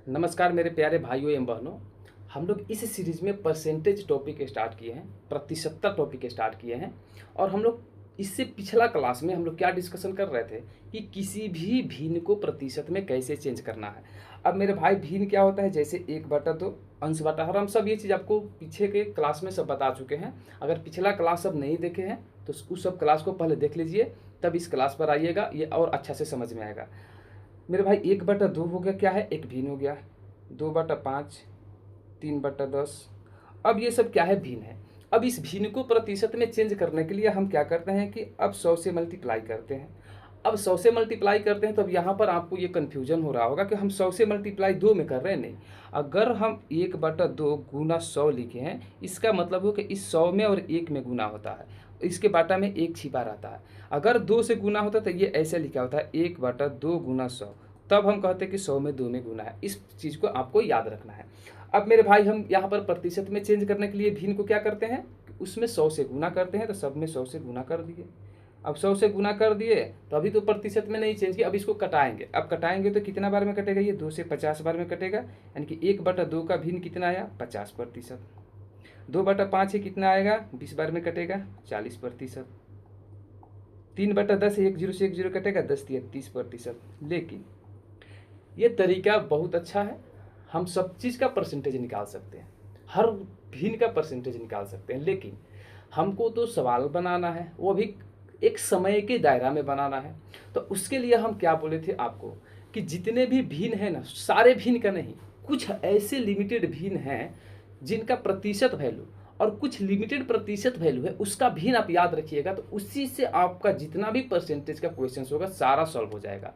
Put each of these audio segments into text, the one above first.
नमस्कार मेरे प्यारे भाइयों एवं बहनों। हम लोग इस सीरीज में परसेंटेज टॉपिक स्टार्ट किए हैं, प्रतिशतता टॉपिक स्टार्ट किए हैं। और हम लोग इससे पिछला क्लास में हम लोग क्या डिस्कशन कर रहे थे कि किसी भी भिन्न को प्रतिशत में कैसे चेंज करना है। अब मेरे भाई भिन्न क्या होता है, जैसे 1/2 अंश बटा हर, हम सब ये चीज़ आपको पीछे के क्लास में सब बता चुके हैं। अगर पिछला क्लास सब नहीं देखे हैं तो उस सब क्लास को पहले देख लीजिए, तब इस क्लास पर आइएगा, ये और अच्छा से समझ में आएगा। मेरे भाई 1/2 हो गया, क्या है, एक भिन्न हो गया। 2/5, 3/10। अब ये सब क्या है, भिन्न है। अब इस भिन्न को प्रतिशत में चेंज करने के लिए हम क्या करते हैं कि अब 100 से मल्टीप्लाई करते हैं। अब 100 से मल्टीप्लाई करते हैं तो अब यहाँ पर आपको ये कन्फ्यूजन हो रहा होगा कि हम 100 से मल्टीप्लाई 2 में कर रहे हैं। नहीं, अगर हम 1/2 गुना 100 लिखे हैं, इसका मतलब हो कि इस 100 में और 1 में गुना होता है, इसके बाटा में 1 छिपा रहता है। अगर 2 से गुना होता तो ये ऐसे लिखा होता है 1/2 गुना 100, तब हम कहते हैं कि 100 में 2 में गुना है। इस चीज़ को आपको याद रखना है। अब मेरे भाई हम यहाँ पर प्रतिशत में चेंज करने के लिए भिन्न को क्या करते हैं, उसमें 100 से गुना करते हैं, तो सब में 100 से गुना कर दिए। अब 100 से गुना कर दिए तो अभी तो प्रतिशत में नहीं चेंज किया, अब इसको कटाएंगे। अब कटाएंगे तो कितना बार में कटेगा, ये 2 से 50 बार में कटेगा, यानी कि 1/2 का भिन्न कितना आया, 50%। 2/5 है, कितना आएगा, 20 बार में कटेगा, 40%। 3/10 1 0 से 1 0 कटेगा, 10 या 30%। लेकिन ये तरीका बहुत अच्छा है, हम सब चीज़ का परसेंटेज निकाल सकते हैं, हर भिन्न का परसेंटेज निकाल सकते हैं। लेकिन हमको तो सवाल बनाना है, वो भी एक समय के दायरा में बनाना है। तो उसके लिए हम क्या बोले थे आपको कि जितने भी भिन्न हैं ना, सारे भिन्न का नहीं, कुछ ऐसे लिमिटेड भिन्न हैं जिनका प्रतिशत वैल्यू और कुछ लिमिटेड प्रतिशत वैल्यू है, उसका भिन्न आप याद रखिएगा, तो उसी से आपका जितना भी परसेंटेज का क्वेश्चन होगा सारा सॉल्व हो जाएगा।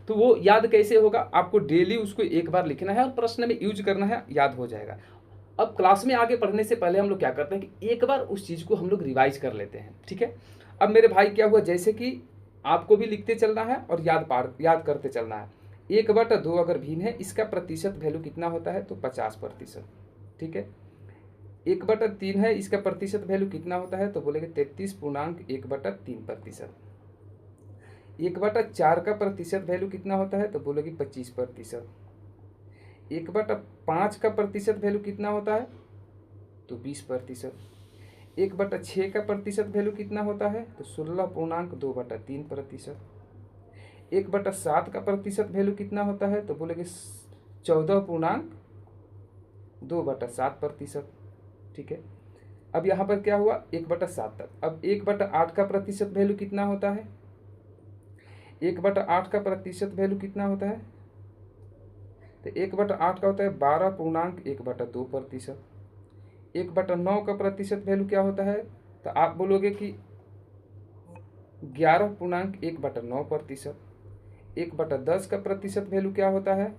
तो वो याद कैसे होगा, आपको डेली उसको एक बार लिखना है और प्रश्न में यूज करना है, याद हो जाएगा। अब क्लास में आगे पढ़ने से पहले हम लोग क्या करते हैं कि एक बार उस चीज़ को हम लोग रिवाइज कर लेते हैं, ठीक है। अब मेरे भाई क्या हुआ, जैसे कि आपको भी लिखते चलना है और याद करते चलना है। 1/2 अगर भिन्न है, इसका प्रतिशत वैल्यू कितना होता है, तो 50%, ठीक है। 1/3 है, इसका प्रतिशत वैल्यू कितना होता है, तो बोलेंगे 33.1/3%। 1/4 का प्रतिशत वैल्यू कितना होता है, तो बोलोगे 25%। 1/5 का प्रतिशत वैल्यू कितना होता है, तो 20%। 1/6 का प्रतिशत वैल्यू कितना होता है, तो 16.2/3%। 1/7 का प्रतिशत वैल्यू कितना होता है, तो बोलेगे 14.2/7%, ठीक है। अब यहाँ पर क्या हुआ, 1/7 तक। अब 1/8 का प्रतिशत वैल्यू कितना होता है, 1/8 का प्रतिशत वैल्यू कितना होता है, तो 1/8 का होता है 12.1/2%। 1/9 का प्रतिशत वैल्यू क्या होता है, तो आप बोलोगे कि 11.1/9%। 1/10 का प्रतिशत वैल्यू क्या होता है,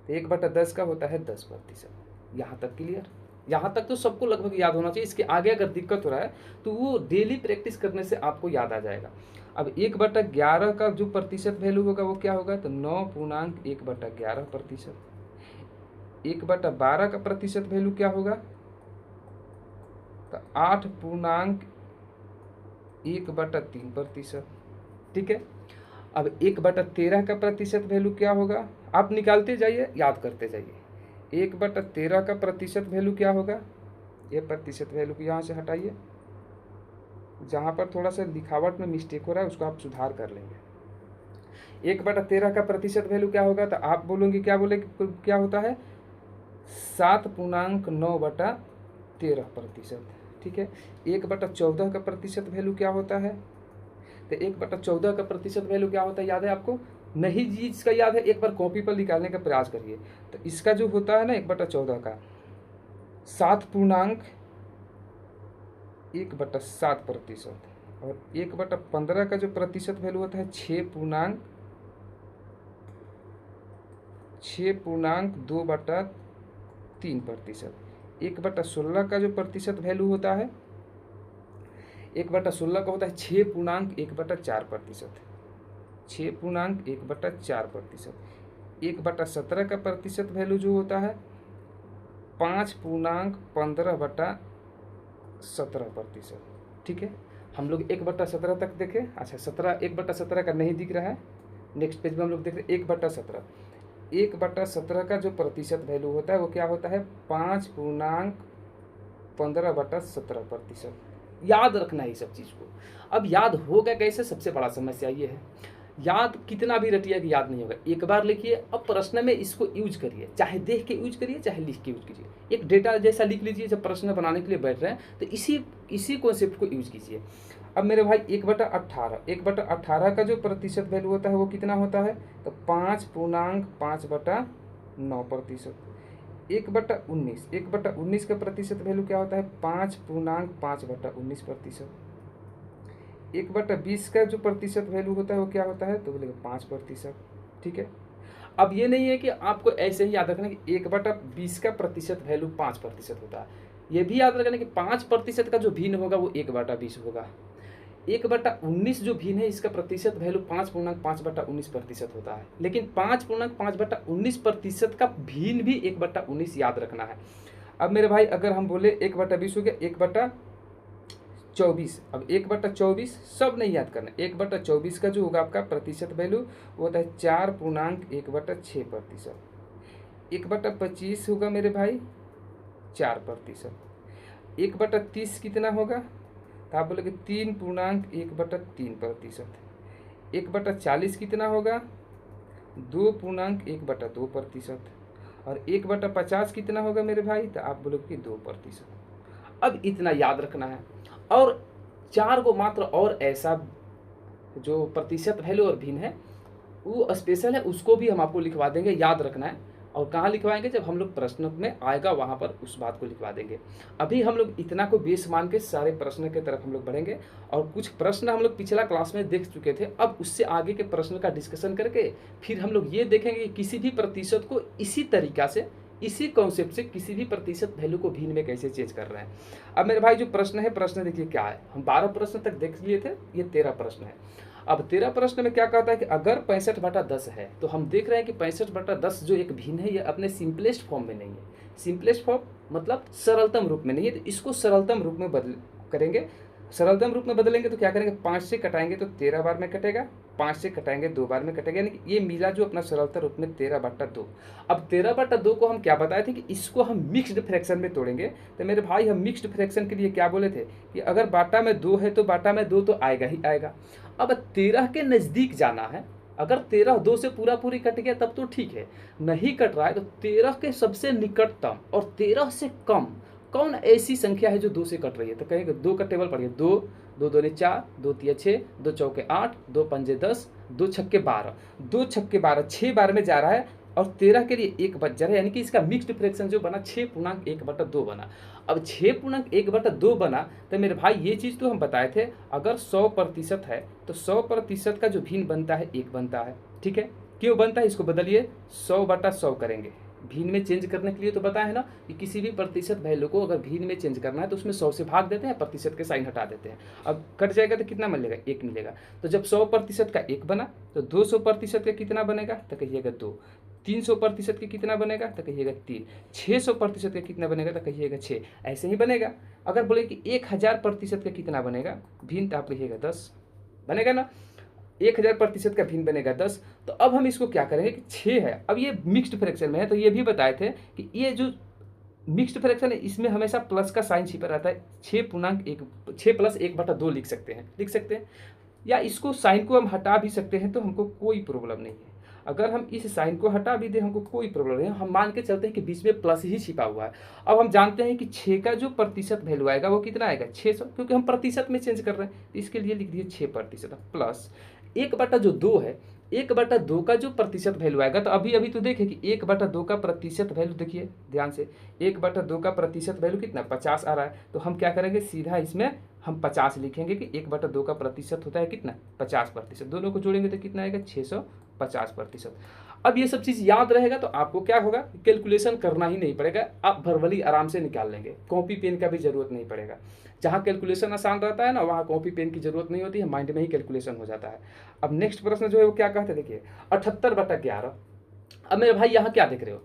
तो 1/10 का होता है 10%। यहाँ तक क्लियर, यहाँ तक तो सबको लगभग याद होना चाहिए। इसके आगे अगर दिक्कत हो रहा है तो वो डेली प्रैक्टिस करने से आपको याद आ जाएगा। अब 1/11 का जो प्रतिशत वैल्यू होगा वो क्या होगा, तो 9.1/11%। 1/12 का प्रतिशत वैल्यू क्या होगा, तो 8.1/3%, ठीक है। अब 1/13 का प्रतिशत वैल्यू क्या होगा, आप निकालते जाइए, याद करते जाइए। 1/13 का प्रतिशत वैल्यू क्या होगा, ये प्रतिशत वैल्यू को यहाँ से हटाइए, जहाँ पर थोड़ा सा लिखावट में मिस्टेक हो रहा है उसको आप सुधार कर लेंगे। 1/13 का प्रतिशत वैल्यू क्या होगा, तो आप बोलोगे क्या होता है, 7.9/13%, ठीक है। 1/14 का प्रतिशत वैल्यू क्या होता है, तो 1/14 का प्रतिशत वैल्यू क्या होता है, याद है आपको, नहीं जी इसका याद है, एक बार कॉपी पर निकालने का प्रयास करिए। तो इसका जो होता है ना 1/14 का 7.1/7%, और 1/15 का जो प्रतिशत वैल्यू होता है 6.2/3%। 1/16 का जो प्रतिशत वैल्यू होता है, 1/16 का होता है 6.1/4%। 6.1/4%। 1/17 का प्रतिशत वैल्यू जो होता है 5.15/17%, ठीक है। हम लोग 1/17 तक देखें, अच्छा 17 1/17 का नहीं दिख रहा है, नेक्स्ट पेज में हम लोग देख रहे हैं 1/17। 1/17 का जो प्रतिशत वैल्यू होता है वो क्या होता है 5.15/17%। याद रखना है ये सब चीज़ को। अब याद होगा कैसे, सबसे बड़ा समस्या ये है, याद कितना भी रटिए कि याद नहीं होगा। एक बार लिखिए, अब प्रश्न में इसको यूज करिए, चाहे देख के यूज करिए चाहे लिख के यूज कीजिए। एक डेटा जैसा लिख लीजिए, जब प्रश्न बनाने के लिए बैठ रहे हैं तो इसी कॉन्सेप्ट को यूज कीजिए। अब मेरे भाई 1/18 का जो प्रतिशत वैल्यू होता है वो कितना होता है, तो 5.5/9%। 1/19 का प्रतिशत वैल्यू क्या होता है 5.5/19%। 1/20 का जो प्रतिशत वैल्यू होता है वो क्या होता है, तो बोलेगा 5%। ठीक है, अब ये नहीं है कि आपको ऐसे ही याद रखना कि 1/20 का प्रतिशत वैल्यू 5% होता है। ये भी याद रखना कि 5% का जो भिन्न होगा वो 1/20 होगा। 1/19 जो भिन्न है इसका प्रतिशत वैल्यू 5.5/19% होता है, लेकिन 5.5/19% का भिन्न भी 1/19 याद रखना है। अब मेरे भाई अगर हम बोले 1/20 हो गया 1/24, अब 1/24 सब नहीं याद करना, 1/24 का जो होगा आपका प्रतिशत वैल्यू वो होता है 4.1/6%। 1/25 होगा मेरे भाई 4%। 1/30 कितना होगा, तो आप बोलोगे 3.1/3%। 1/40 कितना होगा 2.1/2%। और 1/50 कितना होगा मेरे भाई, तो आप बोलोगे 2%। अब इतना याद रखना है। और 4 को मात्र और ऐसा जो प्रतिशत वैल्यू और भिन्न है वो स्पेशल है, उसको भी हम आपको लिखवा देंगे, याद रखना है। और कहाँ लिखवाएंगे, जब हम लोग प्रश्न में आएगा वहाँ पर उस बात को लिखवा देंगे। अभी हम लोग इतना को बेस मान के सारे प्रश्न की तरफ हम लोग बढ़ेंगे। और कुछ प्रश्न हम लोग पिछला क्लास में देख चुके थे, अब उससे आगे के प्रश्न का डिस्कशन करके फिर हम लोग ये देखेंगे कि किसी भी प्रतिशत को इसी तरीका से, इसी कॉन्सेप्ट से किसी भी प्रतिशत वैल्यू को भिन्न में कैसे चेंज कर रहे हैं। अब मेरे भाई जो प्रश्न है, प्रश्न देखिए क्या है, हम 12 प्रश्न तक देख लिए थे, ये 13 प्रश्न है। अब 13 प्रश्न में क्या कहता है कि अगर 65/10 है, तो हम देख रहे हैं कि 65/10 जो एक भिन्न है ये अपने सिंपलेस्ट फॉर्म में नहीं है। सिंपलेस्ट फॉर्म मतलब सरलतम रूप में नहीं है, तो इसको सरलतम रूप में बदल करेंगे। सरलतम रूप में बदलेंगे तो क्या करेंगे, 5 से कटाएंगे तो 13 बार में कटेगा, 5 से कटाएंगे 2 बार में कटेगा, यानी कि ये मिला जो अपना सरलतम रूप में 13/2। अब 13/2 को हम क्या बताए थे कि इसको हम मिक्स्ड फ्रैक्शन में तोड़ेंगे। तो मेरे भाई हम मिक्स्ड फ्रैक्शन के लिए क्या बोले थे कि अगर बाटा में 2 है तो बाटा में 2 तो आएगा ही आएगा। अब 13 के नज़दीक जाना है, अगर 13 2 से पूरा पूरी कट गया तब तो ठीक है, नहीं कट रहा है तो 13 के सबसे निकटतम और 13 से कम कौन ऐसी संख्या है जो 2 से कट रही है, तो कहेंगे 2 का टेबल पढ़िए, 2 2 दूनी 4, 2 तिया 6, 2 चौके 8, 2 पंजे 10, 2 छक्के 12, 2 छक्के 12 6 बार में जा रहा है और 13 के लिए 1 बच जा रहा है, यानी कि इसका मिक्स्ड फ्रैक्शन जो बना 6.1/2 बना। अब 6.1/2 बना तो मेरे भाई ये चीज़ तो हम बताए थे, अगर 100% है तो 100% का जो भिन्न बनता है 1 बनता है। ठीक है, क्यों बनता है इसको बदलिए, 100/100 करेंगे। भिन्न में चेंज करने के लिए तो बताया है ना कि किसी भी प्रतिशत वैल्यू को अगर भिन्न में चेंज करना है तो उसमें 100 से भाग देते हैं, प्रतिशत के साइन हटा देते हैं। अब कट जाएगा तो कितना मिलेगा, 1 मिलेगा। तो जब 100% का 1 बना तो 200% का कितना बनेगा, तो कहिएगा 2। 300% के कितना बनेगा, तो कहिएगा 3। 600% का कितना बनेगा, तो कहिएगा 6। ऐसे ही बनेगा। अगर बोले कि 1000% का कितना बनेगा भिन्न, तो आप कहिएगा 10 बनेगा ना। 1000% का भिन्न बनेगा 10। तो अब हम इसको क्या करेंगे कि 6 है, अब ये मिक्स्ड फ्रैक्शन में है, तो ये भी बताए थे कि ये जो मिक्स्ड फ्रैक्शन है इसमें हमेशा प्लस का साइन छिपा रहता है। 6 + 1/2 लिख सकते हैं, या इसको साइन को हम हटा भी सकते हैं, तो हमको कोई प्रॉब्लम नहीं है। अगर हम इस साइन को हटा भी दें हमको कोई प्रॉब्लम नहीं है, हम मान के चलते हैं कि बीच में प्लस ही छिपा हुआ है। अब हम जानते हैं कि 6 का जो प्रतिशत वैल्यू आएगा वो कितना आएगा 600, क्योंकि हम प्रतिशत में चेंज कर रहे हैं, तो इसके लिए लिख दिए 6% प्लस 1/2 है। 1/2 का जो प्रतिशत वैल्यू आएगा, तो अभी तो देखें कि 1/2 का प्रतिशत वैल्यू देखिए ध्यान से, 1/2 का प्रतिशत वैल्यू कितना 50 आ रहा है। तो हम क्या करेंगे, सीधा इसमें हम 50 लिखेंगे कि 1/2 का प्रतिशत होता है कितना 50%। दोनों को जोड़ेंगे तो कितना आएगा 650%। अब ये सब चीज़ याद रहेगा तो आपको क्या होगा, कैलकुलेशन करना ही नहीं पड़ेगा, आप वर्बली आराम से निकाल लेंगे, कॉपी पेन का भी जरूरत नहीं पड़ेगा। जहाँ कैलकुलेशन आसान रहता है ना, वहाँ कॉपी पेन की जरूरत नहीं होती है, माइंड में ही कैलकुलेशन हो जाता है। अब नेक्स्ट प्रश्न जो है वो क्या कहते हैं, देखिए 78/11। अब मेरे भाई यहाँ क्या देख रहे हो,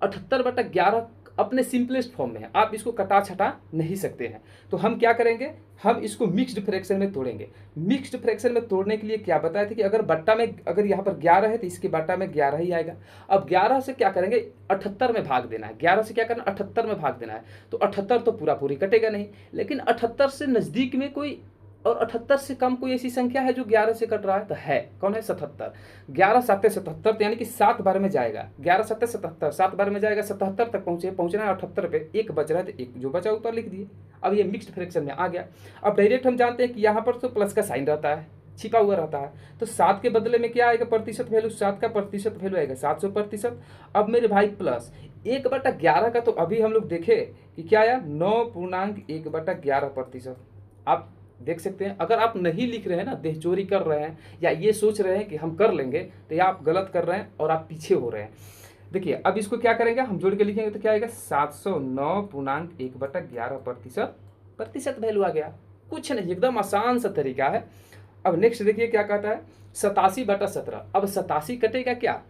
78/11 अपने सिंपलेस्ट फॉर्म में है, आप इसको कटा छटा नहीं सकते हैं। तो हम क्या करेंगे, हम इसको मिक्स्ड फ्रैक्शन में तोड़ेंगे। मिक्स्ड फ्रैक्शन में तोड़ने के लिए क्या बताए थे कि अगर बट्टा में, अगर यहाँ पर 11 है तो इसके बट्टा में 11 ही आएगा। अब 11 से क्या करेंगे, 78 में भाग देना है। 11 से क्या करना, 78 में भाग देना है। तो 78 तो पूरा पूरी कटेगा नहीं, लेकिन 78 से नज़दीक में कोई और 78 से कम कोई ऐसी संख्या है जो 11 से कट रहा है, तो है, कौन है, 77। 11 7 77, तो यानी कि 7 बार में जाएगा। 11 7 77, 7 बार में जाएगा, 77 तक पहुंचना है। 78 पे एक बच रहा है, तो एक जो बचा ऊपर लिख दिए। अब ये मिक्स्ड फ्रैक्शन में आ गया। अब डायरेक्ट हम जानते हैं कि यहाँ पर तो प्लस का साइन रहता है, छिपा हुआ रहता है। तो 7 के बदले में क्या आएगा, प्रतिशत वैल्यू, 7 का प्रतिशत वैल्यू आएगा 700%। अब मेरे भाई प्लस 1/11 का, तो अभी हम लोग देखे कि क्या आया, 9.1/11%। आप देख सकते हैं। अगर आप नहीं लिख रहे हैं ना, देह चोरी कर रहे हैं या ये सोच रहे हैं कि हम कर लेंगे, तो या आप गलत कर रहे हैं और आप पीछे हो रहे हैं। देखिए अब इसको क्या करेंगे, हम जोड़ के लिखेंगे तो क्या आएगा, 709.1/11%। प्रतिशत वैल्यू आ गया, कुछ नहीं, एकदम आसान सा तरीका है। अब नेक्स्ट देखिए क्या कहता है, 87/17। अब 87 कटेगा क्या,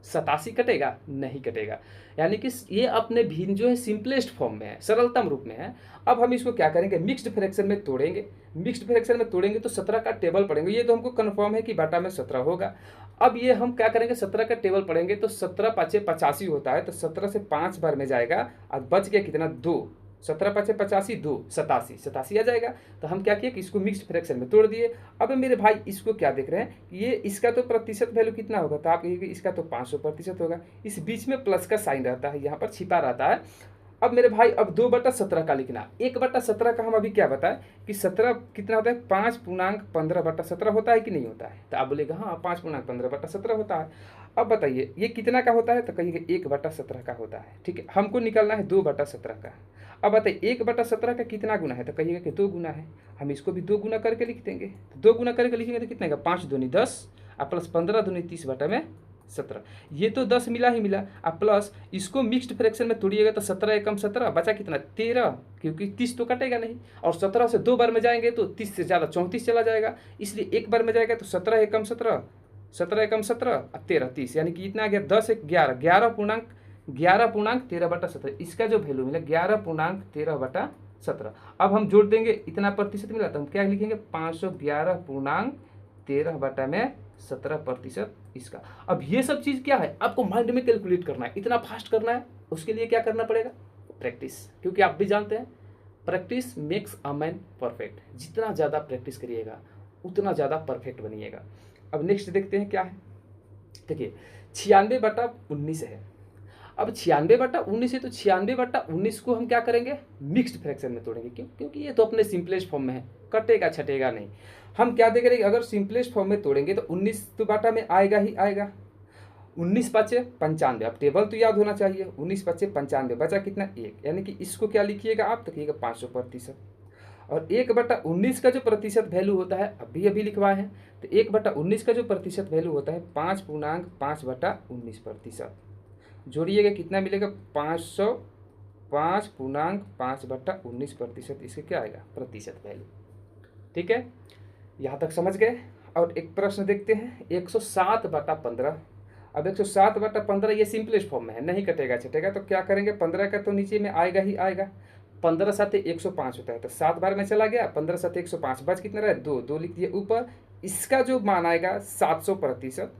87 कटेगा नहीं कटेगा, यानी कि ये अपने भिन्न जो है सिंपलेस्ट फॉर्म में है, सरलतम रूप में है। अब हम इसको क्या करेंगे, मिक्स्ड फ्रैक्शन में तोड़ेंगे। मिक्स्ड फ्रैक्शन में तोड़ेंगे तो 17 का टेबल पढ़ेंगे, ये तो हमको कंफर्म है कि बटा में 17 होगा। अब ये हम क्या करेंगे, 17 का टेबल पढ़ेंगे तो 17 5 85 होता है, तो 17 से 5 बार में जाएगा और बच गया कितना, 2। 17 5 85, 2 87 आ जाएगा। तो हम क्या किए कि इसको मिक्स्ड फ्रैक्शन में तोड़ दिए। अब मेरे भाई इसको क्या देख रहे हैं कि ये इसका तो प्रतिशत वैल्यू कितना होगा, तो आप कहिए इसका तो 500% होगा। इस बीच में प्लस का साइन रहता है, यहाँ पर छिपा रहता है। अब मेरे भाई अब 2/17 का लिखना। 1/17 का हम अभी क्या बताएं कि 17 कितना होता है, 5.15/17 होता है कि नहीं होता है, तो आप बोलेगा हाँ 5.15/17 होता है। अब बताइए ये कितना का होता है, तो कहिएगा 1/17 का होता है। ठीक है, हमको निकालना है 2/17 का। अब बताइए 1/17 का कितना गुना है, तो कहिएगा कि 2 गुना है। हम इसको भी 2 गुना करके लिख देंगे, तो 2 गुना करके लिखेंगे तो कितना का, 5 दूनी 10 और प्लस 15 दूनी 30/17। ये तो 10 मिला ही मिला। अब प्लस इसको मिक्स्ड फ्रैक्शन में तोड़िएगा तो 17 एकम 17 बचा कितना, 13, क्योंकि 30 तो कटेगा नहीं। और 17 से 2 बार में जाएंगे तो 30 से ज़्यादा 34 चला जाएगा, इसलिए एक बार में जाएगा तो 17 एकम 17, 17 एकम 17 और 13 30, यानी कि इतना आ गया 10 1 11, 11.13/17। इसका जो वैल्यू मिला 11.13/17। अब हम जोड़ देंगे, इतना प्रतिशत मिला तो हम क्या लिखेंगे, 511.13/17% इसका। अब ये सब चीज़ क्या है, आपको माइंड में कैलकुलेट करना है, इतना फास्ट करना है। उसके लिए क्या करना पड़ेगा, प्रैक्टिस, क्योंकि आप भी जानते हैं practice makes a man perfect. जितना ज़्यादा प्रैक्टिस करिएगा उतना ज़्यादा परफेक्ट बनिएगा। अब नेक्स्ट देखते हैं क्या है। देखिए 96/19 है। अब 96/19 है, तो 96/19 को हम क्या करेंगे, मिक्स्ड फ्रैक्शन में तोड़ेंगे। क्यों, क्योंकि ये तो अपने सिंपलेस्ट फॉर्म में है, कटेगा छटेगा नहीं। हम क्या देखेंगे, अगर सिंपलेस्ट फॉर्म में तोड़ेंगे तो 19 तो बाटा में आएगा ही आएगा। 19 5 95, अब टेबल तो याद होना चाहिए। 19 5 95 बचा कितना, 1, यानी कि इसको क्या लिखिएगा आप, तो कहिएगा 500%। और 1/19 का जो प्रतिशत वैल्यू होता है, अभी अभी लिखवाए हैं, तो 1/19 का जो प्रतिशत वैल्यू होता है 5.5/19%। जोड़िएगा कितना मिलेगा, 505.5/19%। इसके क्या आएगा, प्रतिशत वैल्यू। ठीक है, यहाँ तक समझ गए। और एक प्रश्न देखते हैं, 107/15। अब 107/15 ये सिंपलेस्ट फॉर्म में है, नहीं कटेगा छटेगा, तो क्या करेंगे, 15 का तो नीचे में आएगा ही आएगा। 15 7 105 होता है, तो 7 बार में चला गया, 15 7 105, बच कितना रहा, 2 लिख दिए ऊपर। इसका जो मान आएगा 700%।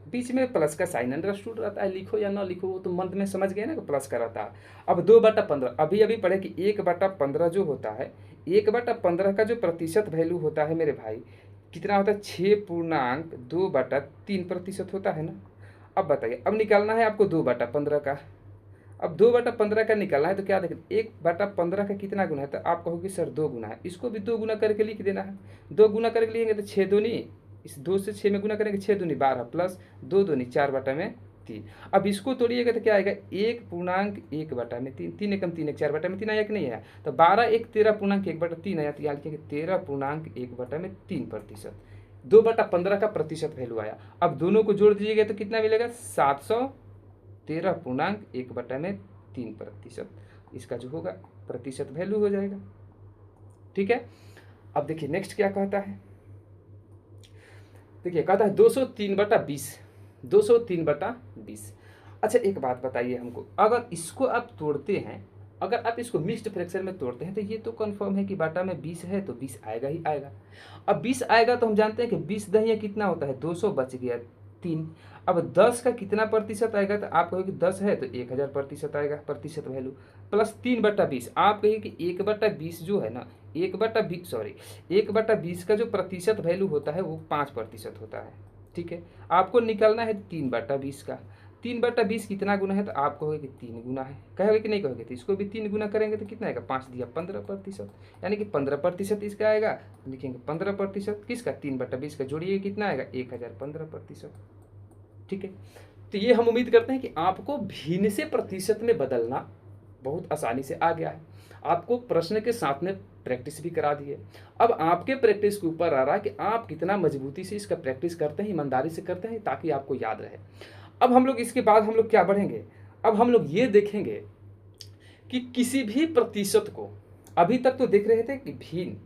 बीच में प्लस का साइन अंडरस्टूड रहता है, लिखो या ना लिखो वो तो मंथ में समझ गए ना कि प्लस का रहता है। अब 2/15, अभी अभी पढ़े कि 1/15 जो होता है, 1/15 का जो प्रतिशत वैल्यू होता है मेरे भाई कितना होता है, 6.2/3% होता है ना। अब बताइए, अब निकालना है आपको 2/15 का। अब 2/15 का निकालना है तो क्या देखें, 1/15 का कितना गुना है, तो आप कहोगे सर 2 गुना है, इसको भी 2 गुना करके लिख देना है। 2 गुना करके लिखेंगे तो 6 दूनी, इस 2 से 6 में गुना करेंगे, 6 दूनी 12 प्लस 2 दूनी 4/3। अब इसको तोड़िएगा तो क्या आएगा, 1.1/3, 3 एकम 3 1 4/3 आया कि नहीं है, तो 12 1 13.1/3 आया, तो यहाँ लिखेंगे 13.1/3%। 2/15 का प्रतिशत वैल्यू आया। अब दोनों को जोड़ दीजिएगा तो कितना मिलेगा, 713.1/3%। इसका जो होगा प्रतिशत वैल्यू हो जाएगा। ठीक है, अब देखिए नेक्स्ट क्या कहता है। देखिए कहता है 203/20, 203/20। अच्छा एक बात बताइए हमको, अगर इसको आप तोड़ते हैं, अगर आप इसको मिक्स्ड फ्रैक्शन में तोड़ते हैं तो ये तो कंफर्म है कि बाटा में 20 है तो 20 आएगा ही आएगा। अब 20 आएगा तो हम जानते हैं कि 20 दहिया कितना होता है, 200 बच गया 3। अब 10 का कितना प्रतिशत आएगा, तो आप कहोगे 10 है तो 1000 प्रतिशत आएगा, प्रतिशत वैल्यू प्लस 3/20। आप कहिए कि 1/20 जो है ना, 1/20 सॉरी 1/20 का जो प्रतिशत वैल्यू होता है वो 5% होता है। ठीक है, आपको निकालना है 3/20 का। 3/20 कितना गुना है, तो आप कहोगे कि 3 गुना है, कहोगे कि नहीं कहोगे, तो इसको भी 3 गुना करेंगे तो कितना आएगा, 5 दिया 15%, यानी कि 15% इसका आएगा। लिखेंगे 15% किसका, 3/20 का, जोड़िए कितना आएगा 1000, 15%। ठीक है, तो ये हम उम्मीद करते हैं कि आपको भिन्न से प्रतिशत में बदलना बहुत आसानी से आ गया है। आपको प्रश्न के साथ में प्रैक्टिस भी करा दिए। अब आपके प्रैक्टिस के ऊपर आ रहा है कि आप कितना मजबूती से इसका प्रैक्टिस करते हैं, ईमानदारी से करते हैं, ताकि आपको याद रहे। अब हम लोग इसके बाद हम लोग क्या बढ़ेंगे, अब हम लोग ये देखेंगे कि किसी भी प्रतिशत को, अभी तक तो देख रहे थे कि भिन्न,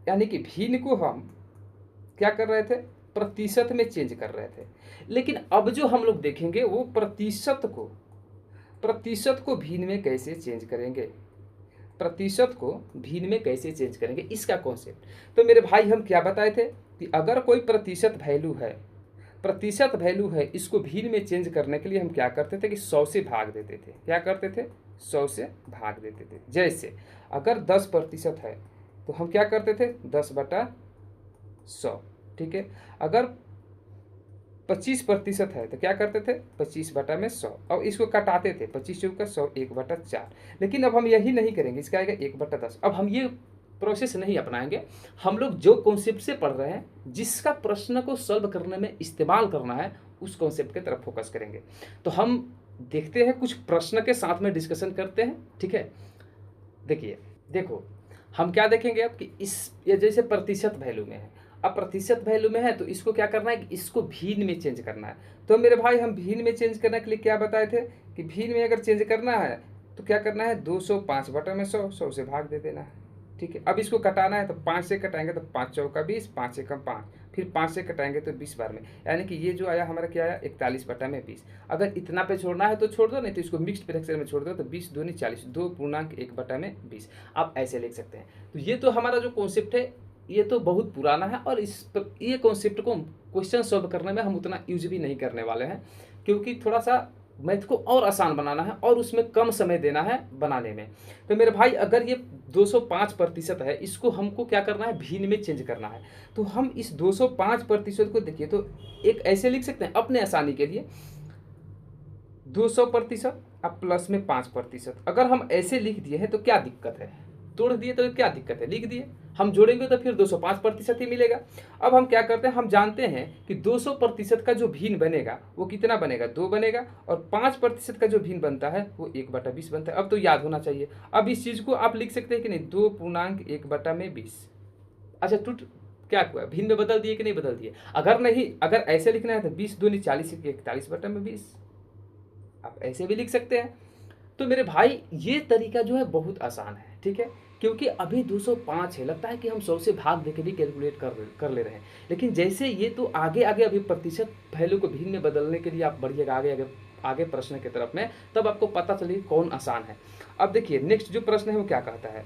यानी कि भिन्न को हम क्या कर रहे थे, प्रतिशत में चेंज कर रहे थे। लेकिन अब जो हम लोग देखेंगे वो प्रतिशत को भिन्न में कैसे चेंज करेंगे, प्रतिशत को भिन्न में कैसे चेंज करेंगे, इसका कॉन्सेप्ट। तो मेरे भाई हम क्या बताए थे कि अगर कोई प्रतिशत वैल्यू है, इसको भिन्न में चेंज करने के लिए हम क्या करते थे कि 100 से भाग देते थे। क्या करते थे, 100 से भाग देते थे। जैसे अगर 10% है तो हम क्या करते थे, 10/100। ठीक है, अगर 25% है तो क्या करते थे, 25/100। अब इसको कटाते थे, 25 चौका 100, 1/4। लेकिन अब हम यही नहीं करेंगे, इसका आएगा 1/10। अब हम ये प्रोसेस नहीं अपनाएंगे। हम लोग जो कॉन्सेप्ट से पढ़ रहे हैं, जिसका प्रश्न को सॉल्व करने में इस्तेमाल करना है, उस कॉन्सेप्ट की तरफ फोकस करेंगे। तो हम देखते हैं, कुछ प्रश्न के साथ में डिस्कशन करते हैं। ठीक है, देखो हम क्या देखेंगे अब कि ये जैसे प्रतिशत वैल्यू में है, अब प्रतिशत वैल्यू में है तो इसको क्या करना है कि इसको भिन्न में चेंज करना है। तो मेरे भाई हम भिन्न में चेंज करने के लिए क्या बताए थे कि भिन्न में अगर चेंज करना है तो क्या करना है, 205/100, 100 से भाग दे देना है। ठीक है, अब इसको कटाना है तो 5 से कटाएंगे तो 5 चौका 20, 5 से कम 5, फिर 5 से कटाएंगे तो 20 बार में, यानी कि ये जो आया हमारा क्या आया, 41/20। अगर इतना पे छोड़ना है तो छोड़ दो, नहीं तो इसको मिक्स्ड फ्रैक्शन में छोड़ दो, तो 20 दूनी 40, 2.1/20 आप ऐसे लिख सकते हैं। तो ये तो हमारा जो कॉन्सेप्ट है ये तो बहुत पुराना है, और ये कॉन्सेप्ट को क्वेश्चन सॉल्व करने में हम उतना यूज भी नहीं करने वाले हैं, क्योंकि थोड़ा सा मैथ को और आसान बनाना है और उसमें कम समय देना है बनाने में। तो मेरे भाई अगर ये 205% है, इसको हमको क्या करना है, भिन्न में चेंज करना है। तो हम इस 205% को देखिए तो एक ऐसे लिख सकते हैं अपने आसानी के लिए, 200% अब प्लस में 5%। अगर हम ऐसे लिख दिए हैं तो क्या दिक्कत है, तोड़ दिए तो क्या दिक्कत है, लिख दिए। हम जोड़ेंगे तो फिर 205% ही मिलेगा। अब हम क्या करते हैं, हम जानते हैं कि 200% का जो भिन्न बनेगा वो कितना बनेगा, 2 बनेगा, और 5% का जो भिन्न बनता है वो 1/20 बनता है। अब तो याद होना चाहिए। अब इस चीज़ को आप लिख सकते हैं कि नहीं, 2.1/20। अच्छा टूट क्या हुआ, भिन्न में बदल दिए कि नहीं बदल दिए, अगर नहीं, अगर ऐसे लिखना है तो 20 दूनी 40, 41/20 आप ऐसे भी लिख सकते हैं। तो मेरे भाई ये तरीका जो है बहुत आसान है। ठीक है, क्योंकि अभी 205 है, लगता है कि हम 100 से भाग देके भी कैलकुलेट कर ले रहे हैं, लेकिन जैसे ये तो आगे आगे अभी प्रतिशत वैल्यू को भिन्न में बदलने के लिए आप बढ़िएगा आगे प्रश्न की तरफ में, तब आपको पता चलेगी कौन आसान है। अब देखिए नेक्स्ट जो प्रश्न है वो क्या कहता है,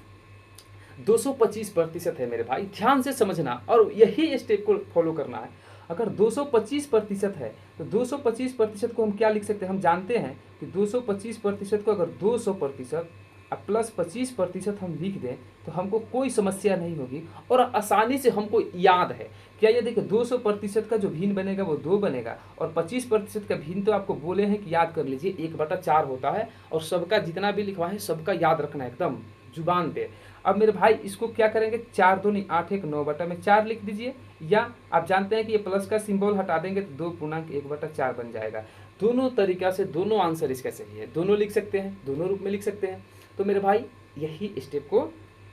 225% है मेरे भाई, ध्यान से समझना और यही स्टेप को फॉलो करना है। अगर 225% है तो 225% को हम क्या लिख सकते हैं, हम जानते हैं कि 225% को अगर 200% अब प्लस 25% हम लिख दें तो हमको कोई समस्या नहीं होगी और आसानी से हमको याद है। क्या ये देखिए 200% का जो भिन्न बनेगा वो 2 बनेगा, और 25% का भिन्न तो आपको बोले हैं कि याद कर लीजिए 1/4 होता है, और सबका जितना भी लिखवा है सबका याद रखना है एकदम जुबान पे। अब मेरे भाई इसको क्या करेंगे, 4 दूनी 8, 1 9/4 लिख दीजिए, या आप जानते हैं कि ये प्लस का सिंबल हटा देंगे तो 2.1/4 बन जाएगा। दोनों तरीका से दोनों आंसर इसका सही है, दोनों लिख सकते हैं, दोनों रूप में लिख सकते हैं। तो मेरे भाई यही स्टेप को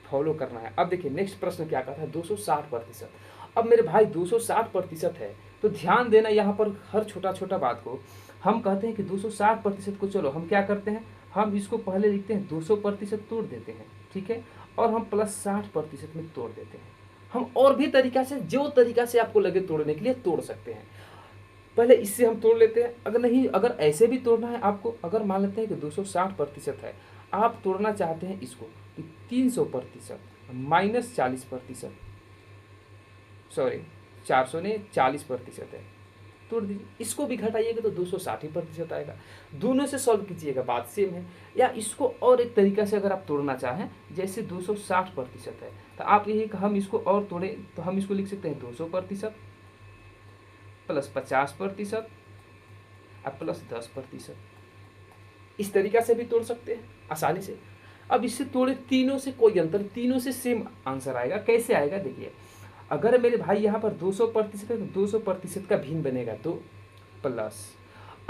फॉलो करना है। अब देखिए नेक्स्ट प्रश्न क्या कहता है, 260%। अब मेरे भाई 260% है तो ध्यान देना यहाँ पर हर छोटा छोटा बात को। हम कहते हैं कि 260% को, चलो हम क्या करते हैं, हम इसको पहले लिखते हैं 200% तोड़ देते हैं, ठीक है, और हम प्लस 60% में तोड़ देते हैं। हम और भी तरीका से, जो तरीका से आपको लगे तोड़ने के लिए तोड़ सकते हैं। पहले इससे हम तोड़ लेते हैं। अगर नहीं, अगर ऐसे भी तोड़ना है आपको, अगर मान लेते हैं कि 260% है, आप तोड़ना चाहते हैं इसको कि 300% माइनस 40%, सॉरी 400 ने 40% है, तोड़ दीजिए। इसको भी घटाइएगा तो 260% आएगा। दोनों से सॉल्व कीजिएगा, बात सेम है। या इसको और एक तरीका से अगर आप तोड़ना चाहें, जैसे 260% है, तो आप यही हम इसको और तोड़े तो हम इसको लिख सकते हैं 200% प्लस 50% और प्लस 10%। इस तरीका से भी तोड़ सकते हैं आसानी से। अब इससे तोड़े, तीनों से कोई अंतर, तीनों से सेम आंसर आएगा। कैसे आएगा देखिए, अगर मेरे भाई यहाँ पर 200% है तो 200% का भिन्न बनेगा 2 प्लस,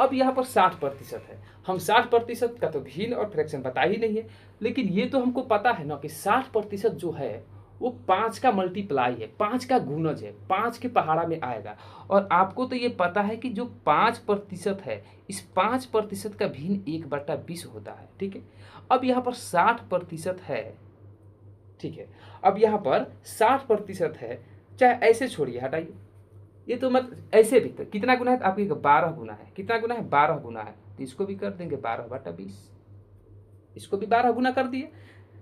अब यहाँ पर 60% है, हम 60% का तो भिन्न और फ्रैक्शन पता ही नहीं है, लेकिन ये तो हमको पता है ना कि 60% जो है वो 5 का मल्टीप्लाई है, 5 का गुणज है, 5 के पहाड़ा में आएगा। और आपको तो ये पता है कि जो 5% है, इस 5% का भिन्न 1/20 होता है। ठीक है, अब यहाँ पर 60% है, ठीक है, अब यहाँ पर 60% है, चाहे ऐसे छोड़िए, हटाइए, ये तो मत ऐसे भी, तो कितना गुना है तो आपकी 12 गुना है, कितना गुना है 12 गुना है, तो इसको भी कर देंगे 12/20, इसको भी 12 गुना कर दिए।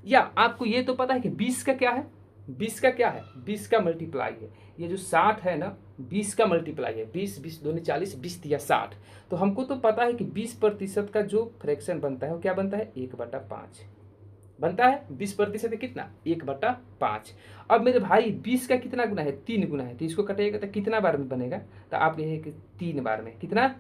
या आपको ये तो पता है कि 20 का क्या है, 20 का क्या है, 20 का मल्टीप्लाई है, ये जो 60 है ना 20 का मल्टीप्लाई है, 20 20 दूनी 40, 20 दिया 60, तो हमको तो पता है कि 20% का जो फ्रैक्शन बनता है वो क्या बनता है 1/5 बनता है। 20% है कितना 1/5। अब मेरे भाई 20 का कितना गुना है 3 गुना है, तो इसको कटेगा तो कितना बार में बनेगा, तो आप कहिए कि 3 बार में, कितना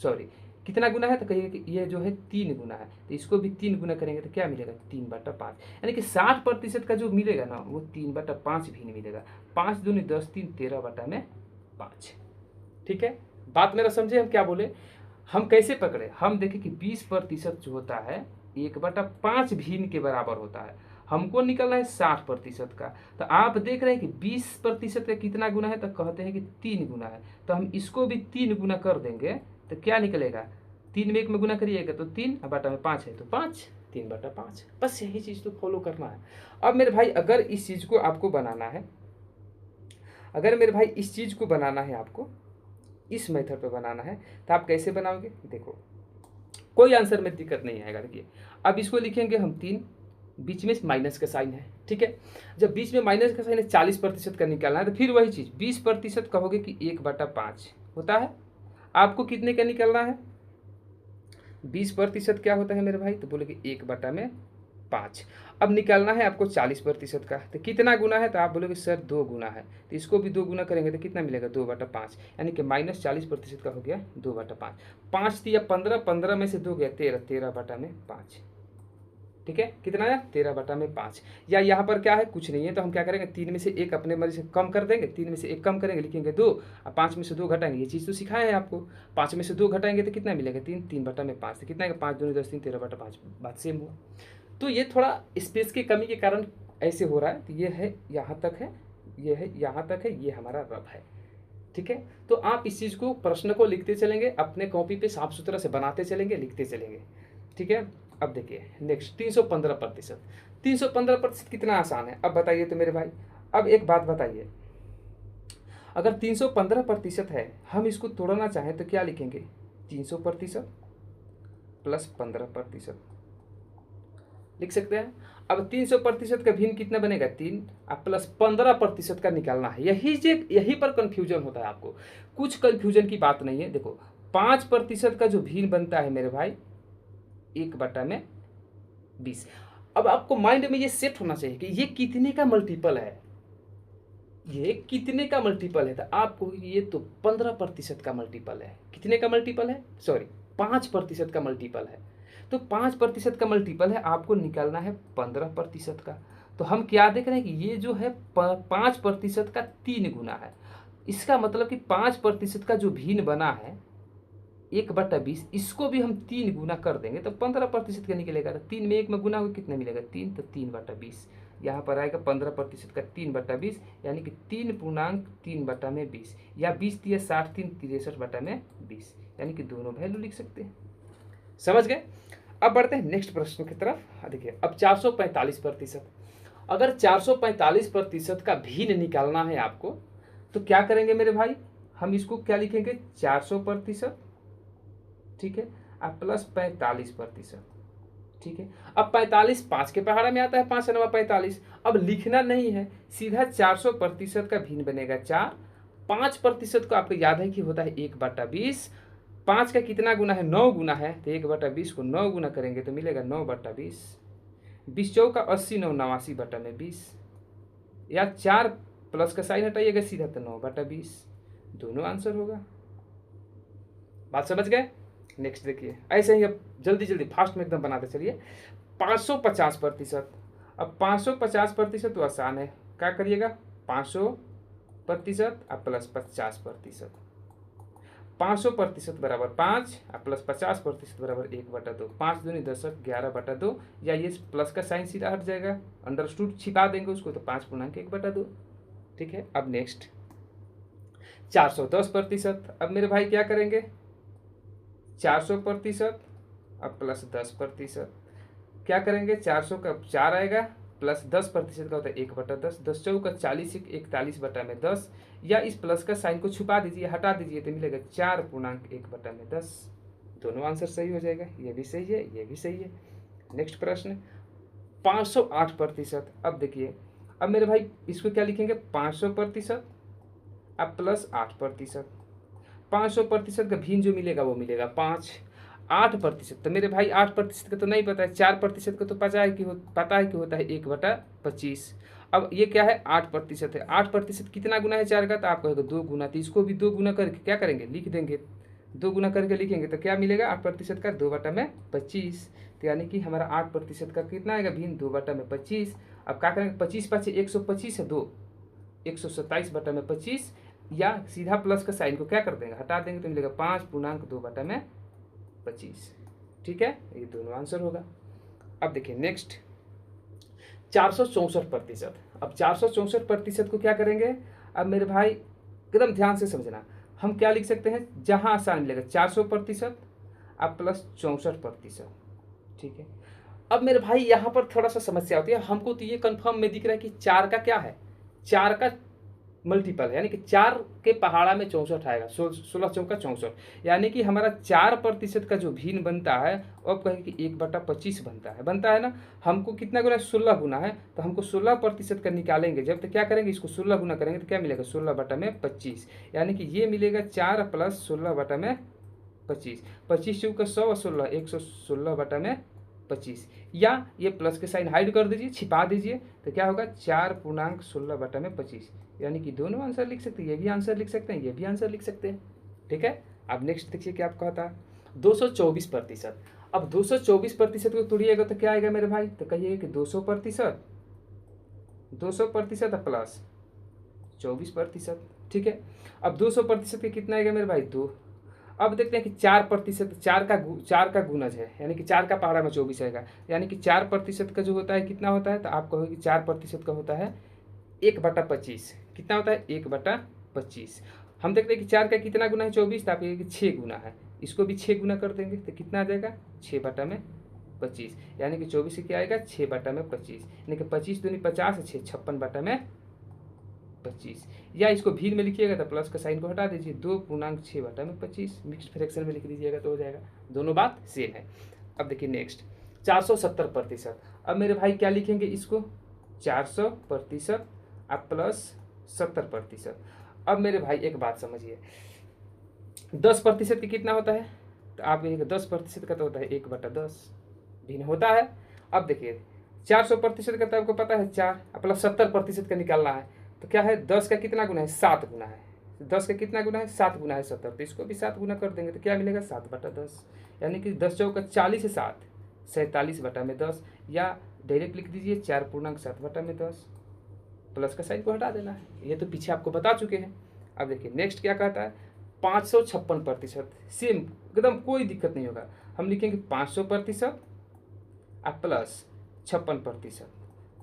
सॉरी कितना गुना है, तो कहिए कि ये जो है 3 गुना है, तो इसको भी 3 गुना करेंगे तो क्या मिलेगा 3/5, यानी कि 60% का जो मिलेगा ना वो 3/5 भी नहीं मिलेगा। 5 दूनी 10, 3 13/5। ठीक है, बात मेरा समझे हम क्या बोले, हम कैसे पकड़े, हम देखें कि 20% जो होता है 1/5 भिन्न के बराबर होता है, हमको निकलना है 60% का। तो आप देख रहे हैं कि 20% का कितना गुना है, तो कहते हैं कि 3 गुना है, तो हम इसको भी 3 गुना कर देंगे तो क्या निकलेगा, 3 में 1 में गुना करिएगा तो 3 और बटा में 5 है तो 5, 3/5। बस यही चीज़ तो फॉलो करना है। अब मेरे भाई अगर इस चीज़ को आपको बनाना है, अगर मेरे भाई इस चीज़ को बनाना है, आपको इस मेथड पे बनाना है, तो आप कैसे बनाओगे, देखो कोई आंसर में दिक्कत नहीं आएगा। देखिए अब इसको लिखेंगे हम 3, बीच में माइनस का साइन है, ठीक है, जब बीच में माइनस का साइन है 40% का निकालना है, तो फिर वही चीज़ 20% कहोगे कि 1/5 होता है, आपको कितने का निकालना है 20% क्या होता है मेरे भाई, तो बोलोगे 1/5। अब निकालना है आपको 40% का, तो कितना गुना है, तो आप बोलोगे सर 2 गुना है, तो इसको भी 2 गुना करेंगे तो कितना मिलेगा 2/5, यानी कि -40% का हो गया 2/5। 5 दिया 15, 15 में से 2 गया 13, 13/5। ठीक है, कितना है 13/5। या यहाँ पर क्या है, कुछ नहीं है, तो हम क्या करेंगे 3 में से 1 अपने मर्जी से कम कर देंगे, 3 में से 1 कम करेंगे, लिखेंगे 2, और 5 में से 2 घटाएंगे, ये चीज़ तो सिखाया है आपको। 5 में से 2 घटाएंगे तो कितना मिलेगा 3, 3/5, तो कितना है 5 दूनी 10, 3 13/5, बात सेम हुआ। तो ये थोड़ा स्पेस की कमी के कारण ऐसे हो रहा है, तो ये है यहाँ तक है, ये है यहाँ तक है, ये हमारा रफ है। ठीक है, तो आप इस चीज़ को, प्रश्न को लिखते चलेंगे, अपने कॉपी पे साफ सुथरा से बनाते चलेंगे, लिखते चलेंगे। ठीक है, अब देखिए नेक्स्ट 315%। 315% कितना आसान है, अब बताइए तो मेरे भाई। अब एक बात बताइए, अगर 315% है, हम इसको तोड़ना चाहें तो क्या लिखेंगे 300% प्लस 15% लिख सकते हैं। अब 300% का भिन्न कितना बनेगा 3, अब प्लस 15% का निकालना है। यही पर कंफ्यूजन होता है आपको, कुछ कंफ्यूजन की बात नहीं है। देखो 5% का जो भिन्न बनता है मेरे भाई 1/20। अब आपको माइंड में ये सेट होना चाहिए कि ये कितने का मल्टीपल है, ये कितने का मल्टीपल है, तो आपको ये तो 15% का मल्टीपल है। कितने का मल्टीपल है, सॉरी 5% का मल्टीपल है, तो 5% का मल्टीपल है, आपको निकालना है 15% का। तो हम क्या देख रहे हैं कि ये जो है 5% का 3 गुना है, इसका मतलब कि 5% का जो भिन्न बना है 1/20, इसको भी हम 3 गुना कर देंगे तो 15% का निकलेगा। तो 3 में 1 में गुना होगा कितना मिलेगा 3, तो 3/20 यहाँ पर आएगा 15% का 3/20, यानी कि 3.3/20, या 20 दिया 60, 3 63/20, यानी कि दोनों वैल्यू लिख सकते हैं। समझ गए। अब बढ़ते हैं नेक्स्ट प्रश्न की तरफ। देखिए अब 445%, अगर 445% का भिन्न निकालना है आपको, तो क्या करेंगे मेरे भाई, हम इसको क्या लिखेंगे 400%, ठीक है, अब प्लस 45%, ठीक है। अब 45 5 के पहाड़ा में आता है, 5 नवा 45। अब लिखना नहीं है, सीधा 400% का भिन्न बनेगा 4। 5% को आपको याद है कि होता है 1/20। 5 का कितना गुना है, 9 गुना है, तो 1/20 को 9 गुना करेंगे तो मिलेगा 9/20। 20 चौका 80, 9 89/20, या 4 प्लस का साइन हटाइएगा सीधा तो 9/20, दोनों आंसर होगा। बात समझ गए। नेक्स्ट देखिए, ऐसे ही अब जल्दी जल्दी फास्ट में एकदम बनाते चलिए। 550%। अब 550% तो आसान है, क्या करिएगा 500% अब प्लस 50%। 500% बराबर 5 और प्लस 50% बराबर 1/2। 5 दूनी 10, 11/2, या ये प्लस का साइन सीधा हट जाएगा, अंडरस्टूड छिपा देंगे उसको तो 5×1/2, ठीक है। अब नेक्स्ट 410%। अब मेरे भाई क्या करेंगे 400% अब प्लस 10%, क्या करेंगे 400 का 4 आएगा, प्लस 10% का होता है 1/10। 10 चौका 40, 41/10, या इस प्लस का साइन को छुपा दीजिए, हटा दीजिए तो मिलेगा 4×1/10। दोनों आंसर सही हो जाएगा, ये भी सही है, ये भी सही है। नेक्स्ट प्रश्न 508%। अब देखिए, अब मेरे भाई इसको क्या लिखेंगे 500% अब प्लस 8%। 500% का भिन्न जो मिलेगा वो मिलेगा 5। 8%, तो मेरे भाई 8% का तो नहीं पता है, 4% का तो पता है कि होता है 1/25। अब ये क्या है 8% है, 8% कितना गुना है 4 का, तो आप कहेगा 2 गुना, तो इसको भी 2 गुना करके क्या करेंगे लिख देंगे, 2 गुना करके लिखेंगे तो क्या मिलेगा 8% का 2/25, तो यानी कि हमारा 8% का कितना आएगा भिन्न 2/25। अब क्या करेंगे 25 5 125 है 2, 127/25, या सीधा प्लस का साइन को क्या कर देंगे हटा देंगे तो मिलेगा 5×2/25, ठीक है, ये दोनों आंसर होगा। अब देखिए नेक्स्ट 464%। अब 464% को क्या करेंगे, अब मेरे भाई एकदम ध्यान से समझना, हम क्या लिख सकते हैं जहां आसान मिलेगा 400% अब प्लस 64%, ठीक है। अब मेरे भाई यहाँ पर थोड़ा सा समस्या होती है, हमको तो ये कंफर्म में दिख रहा है कि 4 का क्या है 4 का मल्टीपल है, यानी कि 4 के पहाड़ा में 64 आएगा, 16 चौका 64, यानी कि हमारा 4% का जो भिन्न बनता है वो आप कहेंगे कि 1/25 बनता है ना। हमको कितना गुना 16 गुना है, तो हमको 16% का निकालेंगे जब, तो क्या करेंगे इसको 16 गुना करेंगे तो क्या मिलेगा 16/25, यानी कि ये मिलेगा 4 प्लस 16/25। 25 चौका 100 और 16 116/25, या ये प्लस के साइन हाइड कर दीजिए, छिपा दीजिए, तो क्या होगा 4×16/25, यानी कि दोनों आंसर लिख सकते हैं, ये भी आंसर लिख सकते हैं, ये भी आंसर लिख सकते हैं, ठीक है। अब नेक्स्ट देखिए क्या आपका होता है 224%। अब 224% को तोड़िएगा तो क्या आएगा मेरे भाई, तो कहिए कि 200% प्लस 24%, ठीक है। अब 200% के कितना आएगा मेरे भाई 2। अब देखते हैं कि 4%, 4 का गुणज है, यानी कि 4 का पहाड़ा में 24 आएगा, यानी कि 4% का जो होता है कितना होता है, तो आप कहोगे कि 4% का होता है 1/25, कितना होता है 1/25। हम देखते हैं कि 4 का कितना गुना है 24, तो आप कहेंगे कि 6 गुना है, इसको भी 6 गुना कर देंगे तो कितना आ जाएगा 6/25, यानी कि 24 से क्या आएगा 6/25, यानी कि 25 दूनी 50 है 6 56/25, या इसको भीड़ में लिखिएगा तो प्लस का साइन को हटा दीजिए 2×6/25, मिक्स फ्रैक्शन में लिख दीजिएगा तो हो जाएगा, दोनों बात सेम है। अब देखिए नेक्स्ट 470%। अब मेरे भाई क्या लिखेंगे इसको 400% अब प्लस 70%। अब मेरे भाई एक बात समझिए 10% की कितना होता है, तो आप कहेंगे 10% का तो होता है 1/10, भिन्न होता है। अब देखिए 400% का तो आपको पता है 4 प्लस 70% का निकालना है, तो क्या है 10 का कितना गुना है 7 गुना है, 10 का कितना गुना है 7 गुना है 70, तो इसको भी 7 गुना कर देंगे तो क्या मिलेगा 7/10, यानी कि 10 चौका 40 है 7 47/10, या डायरेक्ट लिख दीजिए 4×7/10, प्लस का साइन को हटा देना है, ये तो पीछे आपको बता चुके हैं। अब देखिए नेक्स्ट क्या कहता है 556%, सेम एकदम कोई दिक्कत नहीं होगा, हम लिखेंगे 500% अब प्लस 56%।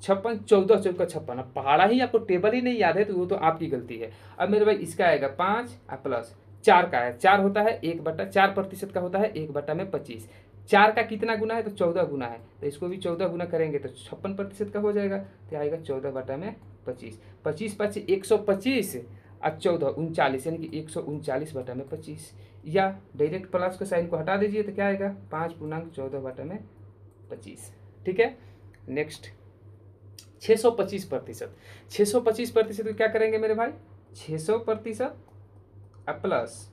56 14 चौका 56, अब पहाड़ा ही आपको टेबल ही नहीं याद है तो वो तो आपकी गलती है। अब मेरे भाई इसका आएगा 5 और प्लस 4 का है, 4 होता है 4% का होता है 1/25, 4 का कितना गुना है तो 14 गुना है, तो इसको भी 14 गुना करेंगे तो 56% का हो जाएगा, तो आएगा 14/25। 25 5 125 और 14 39 यानी कि 139 बटा में 25, या डायरेक्ट प्लस के साइन को हटा दीजिए तो क्या आएगा 5 पूर्णांक 14 बटा में 25। ठीक है, नेक्स्ट 625%। 625% को क्या करेंगे मेरे भाई, 600% प्लस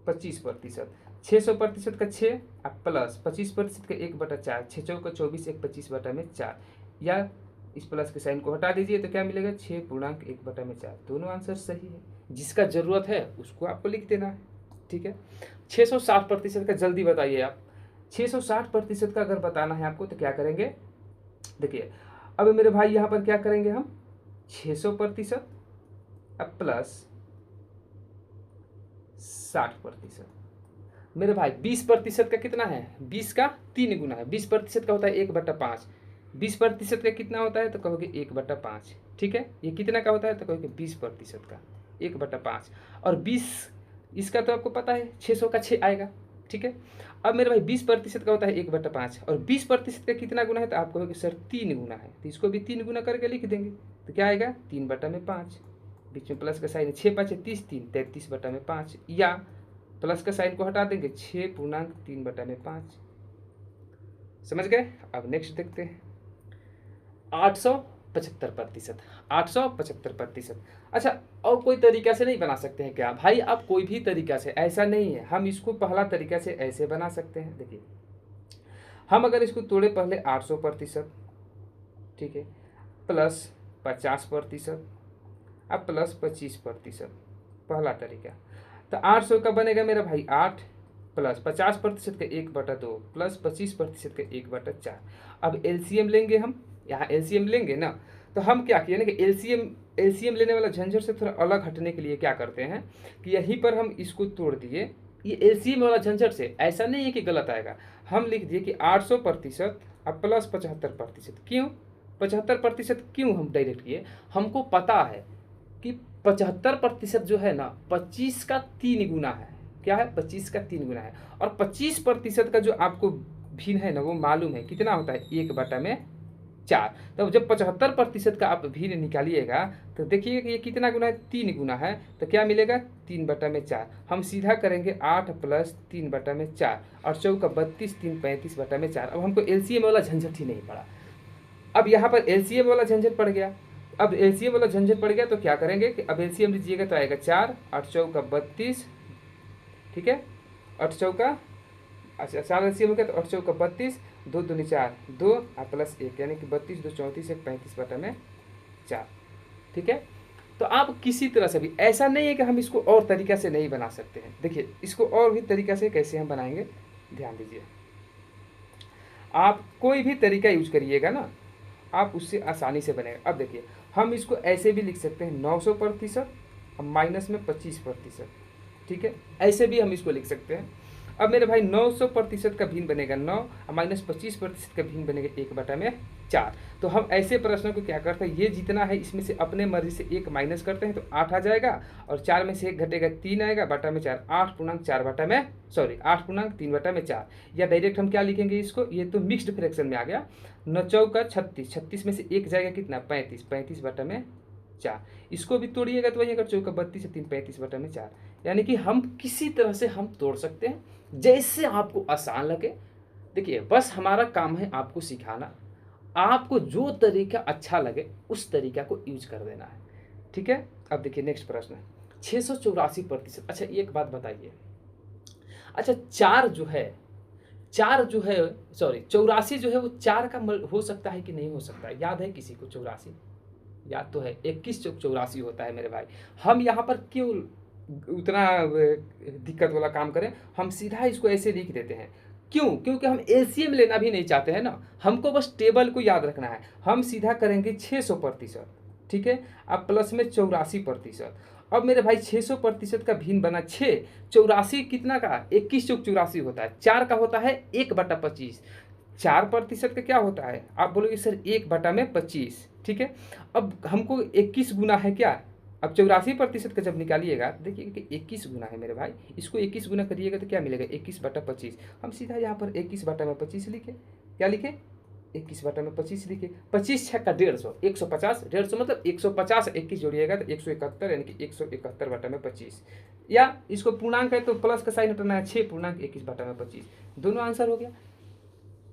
25%, 600% का 6 प्लस 25% का 1/4, 6 चौका 24, 1 25 बटा में 4, या इस प्लस के साइन को हटा दीजिए तो क्या मिलेगा 6 पूर्णांक 1/4। दोनों आंसर सही है, जिसका जरूरत है उसको आपको लिख देना है। ठीक है, 660% का जल्दी बताइए आप। 660% का अगर बताना है आपको तो क्या करेंगे, देखिए अब मेरे भाई यहाँ पर क्या करेंगे हम 600% प्लस 60%। मेरे भाई 20% का कितना है, 20 का 3 गुना है। 20% का होता है 1/5। 20% का कितना होता है तो कहोगे 1/5। ठीक है, ये कितना का होता है तो कहोगे 20% का 1/5। और 20 इसका तो आपको पता है 600 का 6 आएगा। ठीक है, अब मेरे भाई 20% का होता है 1/5 और 20% का कितना गुना है तो आप कहोगे सर 3 गुना है, तो इसको भी 3 गुना करके लिख देंगे तो क्या आएगा 3/5। बीच में प्लस का साइन है, 6 5 30 3 33/5, या प्लस का साइन को हटा देंगे 6 पूर्णांक 3/5। समझ गए। अब नेक्स्ट देखते हैं 875%। 875%। अच्छा, और कोई तरीका से नहीं बना सकते हैं क्या भाई, आप कोई भी तरीका से, ऐसा नहीं है, हम इसको पहला तरीका से ऐसे बना सकते हैं। देखिए हम अगर इसको तोड़े पहले 800%, ठीक है, प्लस 50% अब प्लस 25%, पहला तरीका। तो 800 का बनेगा मेरा भाई 8 प्लस 50% का 1/2 प्लस 25% का 1/4। अब एलसीएम लेंगे हम, यहाँ एलसीएम लेंगे ना, तो हम क्या किए ना कि एलसीएम लेने वाला झंझट से थोड़ा अलग हटने के लिए क्या करते हैं कि यहीं पर हम इसको तोड़ दिए। ये एलसीएम वाला झंझट से ऐसा नहीं है कि गलत आएगा, हम लिख दिए कि 800% अब प्लस 75%। क्यों 75% क्यों हम डायरेक्ट किए, हमको पता है कि 75% जो है ना 25 का 3 गुना है। क्या है 25 का 3 गुना है, और 25% का जो आपको भिन्न है ना वो मालूम है कितना होता है 1/4। तब जब 75% का आप भिन्न निकालिएगा तो देखिए कि ये कितना गुना है 3 गुना है, तो क्या मिलेगा 3/4। हम सीधा करेंगे 8 प्लस 3/4 और चौका 32 3 35/4। अब हमको एलसीएम वाला झंझट ही नहीं पड़ा, अब यहाँ पर एलसीएम वाला झंझट पड़ गया। अब एलसीएम वाला झंझट पड़ गया तो क्या करेंगे कि अब एलसीएम लीजिएगा तो आएगा 4 8 चौका 32, ठीक है, 8 चौका, अच्छा 4 एलसीएम हो गया तो 8 चौका 32, 2 दूनी 4 2 और प्लस 1 यानी कि 32 2 34 1 35/4। ठीक है, तो आप किसी तरह से भी, ऐसा नहीं है कि हम इसको और तरीका से नहीं बना सकते हैं। देखिए इसको और भी तरीका से कैसे हम बनाएंगे, ध्यान दीजिए, आप कोई भी तरीका यूज करिएगा ना आप उससे आसानी से बनेगा। अब देखिए हम इसको ऐसे भी लिख सकते हैं 900% और माइनस में 25%। ठीक है, ऐसे भी हम इसको लिख सकते हैं। अब मेरे भाई 900% का भिन्न बनेगा 9 और माइनस 25% का भिन्न बनेगा 1/4। तो हम ऐसे प्रश्नों को क्या करते हैं, ये जितना है इसमें से अपने मर्जी से 1 माइनस करते हैं तो 8 आ जाएगा, और 4 में से 1 घटेगा 3 आएगा बटा में 4, 8 पूर्णांक 3/4। या डायरेक्ट हम क्या लिखेंगे इसको, ये तो मिक्स्ड फ्रैक्शन में आ गया, 9 चौका 36, 36 में से 1 जाएगा कितना 35, 35/4। इसको भी तोड़िएगा तो वही अगर चौका 32 से 3 35/4। यानी कि हम किसी तरह से हम तोड़ सकते हैं जैसे आपको आसान लगे। देखिए बस हमारा काम है आपको सिखाना, आपको जो तरीका अच्छा लगे उस तरीका को यूज कर देना है। ठीक है, अब देखिए नेक्स्ट प्रश्न 684%। अच्छा एक बात बताइए, अच्छा 4 जो है सॉरी 84 जो है वो 4 का हो सकता है कि नहीं हो सकता है, याद है किसी को 84? याद तो है, 21 चौक 84 होता है मेरे भाई। हम यहाँ पर क्यों उतना दिक्कत वाला काम करें, हम सीधा इसको ऐसे लिख देते हैं। क्यों, क्योंकि हम एलसीएम लेना भी नहीं चाहते हैं ना, हमको बस टेबल को याद रखना है। हम सीधा करेंगे 600%, ठीक है, अब प्लस में 84%। अब मेरे भाई 600% का भिन्न बना 6, 84 कितना का 21 चौक 84 होता है, 4 का होता है 1/25। 4% का क्या होता है, आप बोलोगे सर 1/25, ठीक है। अब हमको 21 गुना है क्या, अब 84% का जब निकालिएगा देखिए कि 21 गुना है मेरे भाई, इसको 21 गुना करिएगा तो क्या मिलेगा 21/25। हम सीधा यहाँ पर 21/25 लिखे, क्या लिखे 21/25 लिखिए। 25 छक्का 150, 150, 150 मतलब 150, 21 जोड़िएगा तो 171, यानी कि 171/25। या इसको पूर्णांक है तो प्लस का साइन हटाना है, 6.21/25। दोनों आंसर हो गया।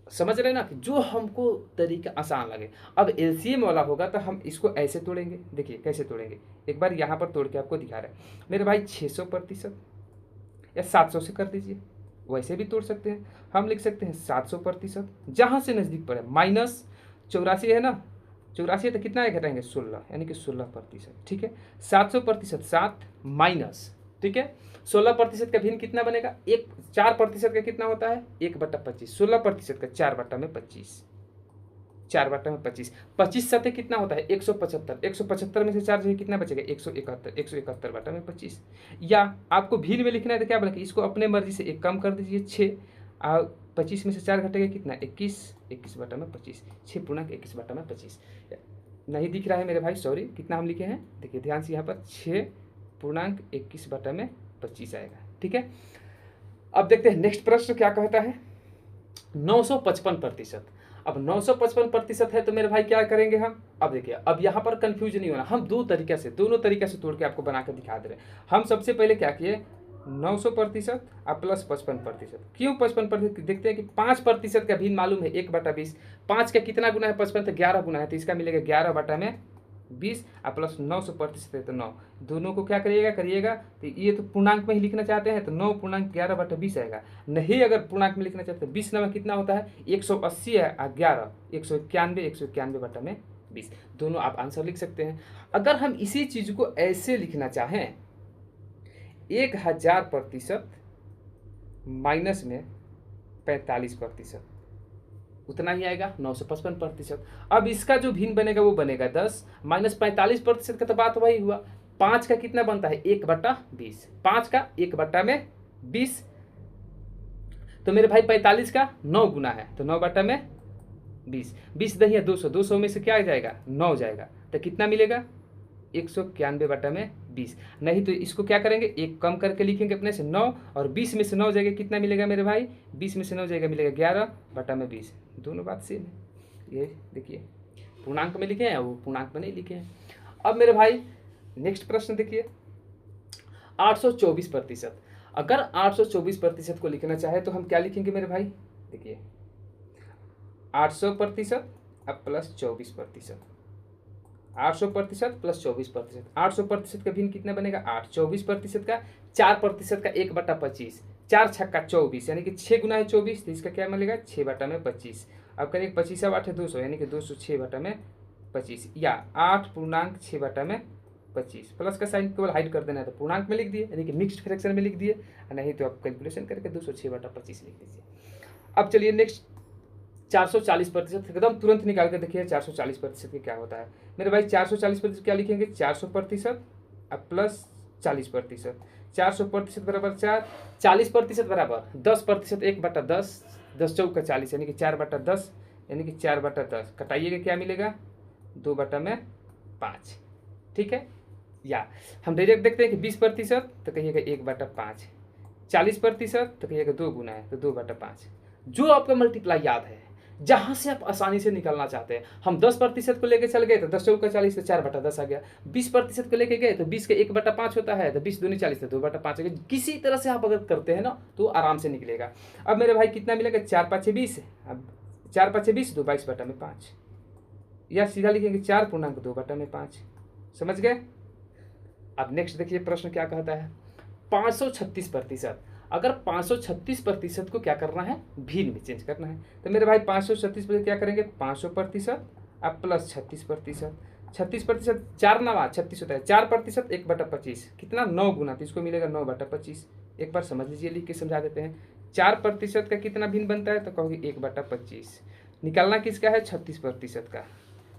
समझ रहे ना कि जो हमको तरीका आसान लगे। अब एलसीएम वाला होगा तो हम इसको ऐसे तोड़ेंगे। देखिए कैसे तोड़ेंगे, एक बार यहाँ पर तोड़ के आपको दिखा रहे हैं मेरे भाई। 600% या 700 से कर दीजिए, वैसे भी तोड़ सकते हैं। हम लिख सकते हैं 700%, जहाँ से नज़दीक पड़े। माइनस 84 है ना, 84 है तो कितना है घटाएंगे 16, यानी कि 16%। ठीक है, 700% 7 माइनस, ठीक है 16% का भिन्न कितना बनेगा, 4% का कितना होता है 1/25। 16% का 4/25, 4/25। 25 सतह कितना होता है 175, 175 में से 4 जो कितना बचेगा 171, 171/25। या आपको भिन्न में लिखना है तो क्या बोलेंगे, इसको अपने मर्जी से एक कम कर दीजिए 6 और 25 में से 4 घटेगा कितना 21, 21/25, 6.21/25। नहीं दिख रहा है मेरे भाई, सॉरी, कितना हम लिखे हैं देखिए ध्यान से, यहाँ पर 6.21/25 आएगा। ठीक है, अब देखते हैं नेक्स्ट प्रश्न क्या कहता है। 955%। अब 955% है तो मेरे भाई क्या करेंगे हम, अब देखिए अब यहाँ पर कंफ्यूज नहीं होना, हम दोनों तरीके से तोड़ के आपको बना कर दिखा दे रहे हैं। हम सबसे पहले क्या किए 900% और प्लस 55%। क्यों 55%, देखते हैं कि 5% का भिन्न मालूम है 1/20। 5 का कितना गुना है 55, तो 11 गुना है, तो इसका मिलेगा 11/20 और प्लस 900% है तो 9। दोनों को क्या करिएगा तो ये तो पूर्णांक में ही लिखना चाहते हैं तो 9.11/20 आएगा। नहीं अगर पूर्णांक में लिखना चाहते हैं 20 में कितना होता है 180 है और 11 191/20। दोनों आप आंसर लिख सकते हैं। अगर हम इसी चीज़ को ऐसे लिखना चाहें 1000% माइनस में 45%, उतना ही आएगा 955%। अब इसका जो भिन्न बनेगा वो बनेगा 10 माइनस 45% का तो बात वही हुआ। 5 का कितना बनता है 1/20, 5 का 1/20, तो मेरे भाई 45 का 9 गुना है तो 9/20, 20 दही है 200, 200 में से क्या आ जाएगा 9 जाएगा, तो कितना मिलेगा 191/20। नहीं तो इसको क्या करेंगे एक कम करके लिखेंगे अपने से 9, और 20 में से 9 जाएगा कितना मिलेगा मेरे भाई, 20 में से 9 जाएगा मिलेगा 11/20। दोनों बात सेम है। ये देखिए पूर्णांक में लिखे हैं, वो पूर्णांक में नहीं लिखे हैं। अब मेरे भाई नेक्स्ट प्रश्न देखिए 824%। अगर 824% को लिखना चाहे तो हम क्या लिखेंगे मेरे भाई, देखिए 800% अब प्लस 24%, 800% प्लस 24%। 800% का भिन्न कितना बनेगा 8, 24% का 4% का 1/25, 4 छक्का 24, यानी कि 6 गुना है 24, तो इसका क्या मिलेगा 6/25। अब करेंगे 25 8 है 200, यानी कि 206/25 या 8.6/25। प्लस का साइन केवल हाइड कर देना है तो पूर्णांक में लिख दिए, यानी कि मिक्स्ड फ्रैक्शन में लिख दिए, नहीं तो आप कैलकुलेशन करके 206/25 लिख दीजिए। अब चलिए नेक्स्ट 440%, एकदम तुरंत निकाल के देखिए 440% की क्या होता है मेरे भाई। 440% क्या लिखेंगे 400% अब प्लस 40%। 400% बराबर 4, 40% बराबर 10%, 1/10, 10 चौका 40, यानी कि 4/10, यानी कि 4/10 कटाइएगा क्या मिलेगा 2/5। ठीक है, या हम डायरेक्ट देखते हैं कि 20% तो कहिएगा 1/5, 40% तो कहिएगा 2 गुना है तो 2/5। जो आपका मल्टीप्लाई याद है, जहाँ से आप आसानी से निकलना चाहते हैं। हम 10% को लेके चल गए तो 10 चौका 40 तो 4/10 आ गया। 20% को लेके गए तो 20 के 1/5 होता है तो 20 दूनी 40 तो 2/5 आ गया। किसी तरह से आप अगर करते हैं ना तो आराम से निकलेगा। अब मेरे भाई कितना मिलेगा 4 5 20, अब 4 5 20 तो 22/5, या सीधा लिखेंगे 4.2/5। समझ गए। अब नेक्स्ट देखिए प्रश्न क्या कहता है 536%। अगर 536% को क्या करना है भिन्न में चेंज करना है तो मेरे भाई 536% क्या करेंगे 500% अब प्लस 36%। 36% 4 9 36 होता है, 4% 1/25 कितना 9 गुना, तो इसको मिलेगा 9/25। एक बार समझ लीजिए, लिख के समझा देते हैं। 4% का कितना भिन्न बनता है तो कहोगे 1/25। निकालना किसका है 36% का,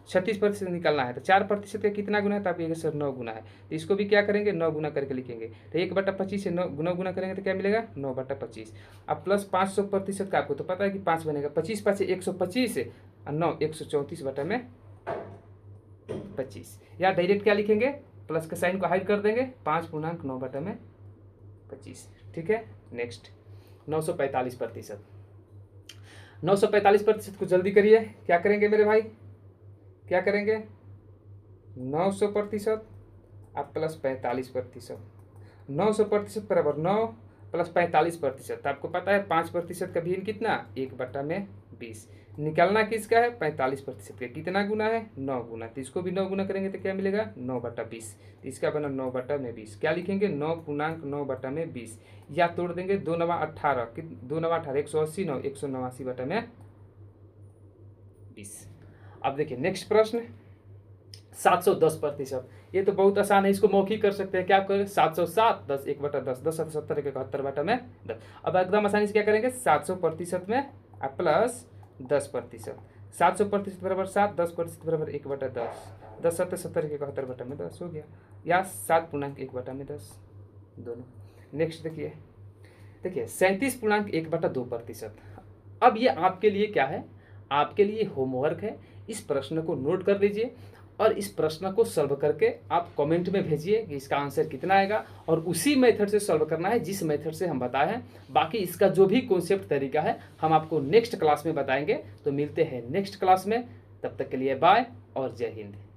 36% निकालना है तो 4% का कितना गुना है तो आप ये सर 9 गुना है, तो इसको भी क्या करेंगे 9 गुना करके लिखेंगे तो 1/25 से 9 गुना करेंगे तो क्या मिलेगा 9/25। अब प्लस 500% का आपको तो पता है कि 5 बनेगा, 25 5 125 और 9 134/25, या डायरेक्ट क्या लिखेंगे प्लस के साइन को हाइड कर देंगे 5.9/25। ठीक है, नेक्स्ट 945%। 945% को जल्दी करिए, क्या करेंगे मेरे भाई, क्या करेंगे, 900% अब प्लस 45%। 900% बराबर 9 प्लस 45%। तो आपको पता है 5% का भिन्न कितना, 1/20। निकालना किसका है, 45% का। कितना गुना है, 9 गुना। तो इसको भी 9 गुना करेंगे तो क्या मिलेगा, 9/20। तो इसका बना 9/20। क्या लिखेंगे, 9 पूर्णांक 9/20। या तोड़ देंगे, 2 9 18, 2 9 18, 180, 9 189/20। अब देखिए नेक्स्ट प्रश्न, 710%। ये तो बहुत आसान है, इसको मौखिक कर सकते हैं। क्या करें, 707, 10 1/10, 10 70 71/10। अब एकदम आसानी से क्या करेंगे, 700% में प्लस 10%। 700% बराबर 7, 10% बराबर 1/10, 10 70 71/10 हो गया। या 7 पूर्णांक 1/10 दोनों। नेक्स्ट देखिए, देखिए 37.1/2%। अब ये आपके लिए क्या है, आपके लिए होमवर्क है। इस प्रश्न को नोट कर लीजिए और इस प्रश्न को सॉल्व करके आप कमेंट में भेजिए कि इसका आंसर कितना आएगा, और उसी मेथड से सॉल्व करना है जिस मेथड से हम बताए हैं। बाकी इसका जो भी कॉन्सेप्ट तरीका है हम आपको नेक्स्ट क्लास में बताएंगे। तो मिलते हैं नेक्स्ट क्लास में, तब तक के लिए बाय और जय हिंद।